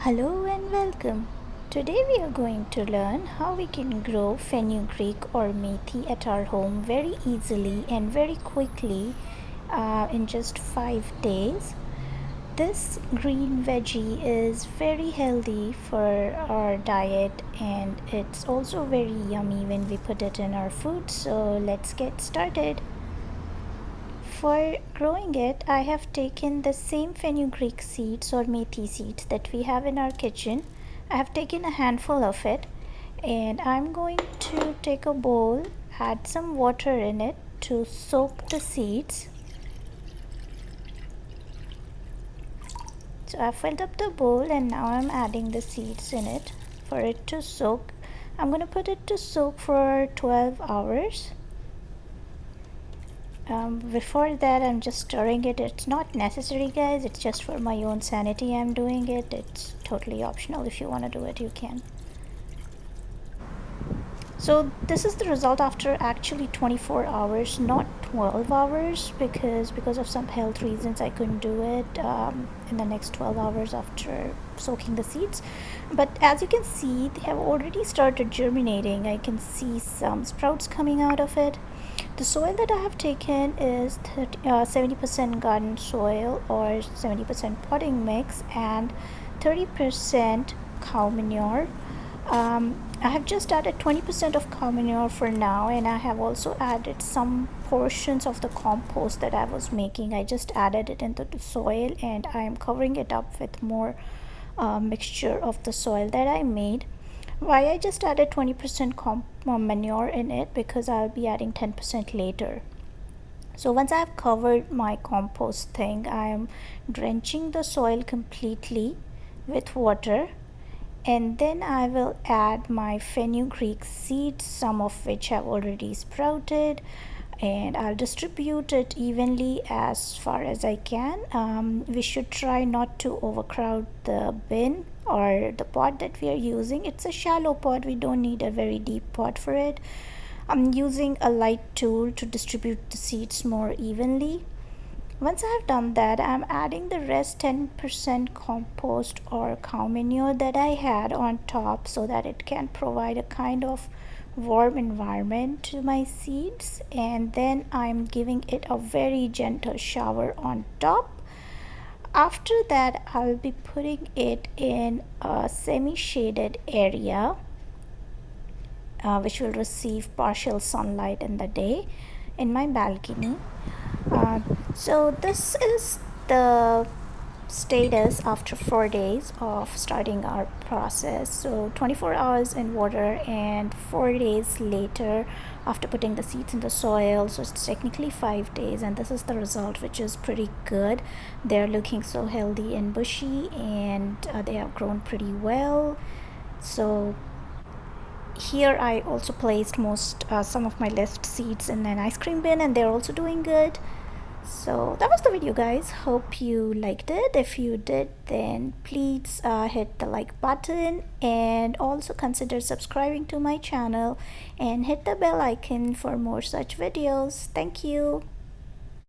Hello and welcome. Today we are going to learn how we can grow fenugreek or methi at our home very easily and very quickly in just 5 days. This green veggie is very healthy for our diet and it's also very yummy when we put it in our food. So let's get started. For growing it, I have taken the same fenugreek seeds or methi seeds that we have in our kitchen. I have taken a handful of it and I'm going to take a bowl, add some water in it to soak the seeds. So I filled up the bowl and now I'm adding the seeds in it for it to soak. I'm going to put it to soak for 12 hours. Before that I'm just stirring it. It's not necessary, guys, it's just for my own sanity I'm doing it. It's totally optional. If you want to do it, you can. So this is the result after actually 24 hours, not 12 hours, because of some health reasons I couldn't do it in the next 12 hours after soaking the seeds. But as you can see, they have already started germinating. I can see some sprouts coming out of it. The soil that I have taken is 70% garden soil or 70% potting mix and 30% cow manure. I have just added 20% of cow manure for now, and I have also added some portions of the compost that I was making. I just added it into the soil and I am covering it up with more mixture of the soil that I made. Why I just added 20% manure in it? Because I'll be adding 10% later. So once I've covered my compost thing, I am drenching the soil completely with water, and then I will add my fenugreek seeds, some of which have already sprouted, and I'll distribute it evenly as far as I can. We should try not to overcrowd the bin or the pot that we are using. It's a shallow pot, we don't need a very deep pot for it. I'm using a light tool to distribute the seeds more evenly. Once I have done that, I'm adding the rest 10% compost or cow manure that I had on top so that it can provide a kind of warm environment to my seeds, and then I'm giving it a very gentle shower on top. After that, I'll be putting it in a semi-shaded area which will receive partial sunlight in the day in my balcony. So this is the status after 4 days of starting our process. So 24 hours in water and 4 days later after putting the seeds in the soil, so it's technically 5 days, and this is the result, which is pretty good. They're looking so healthy and bushy, and they have grown pretty well. So here I also placed some of my left seeds in an ice cream bin, and they're also doing good. So that was the video, guys. Hope you liked it. If you did, then please hit the like button and also consider subscribing to my channel and hit the bell icon for more such videos. Thank you.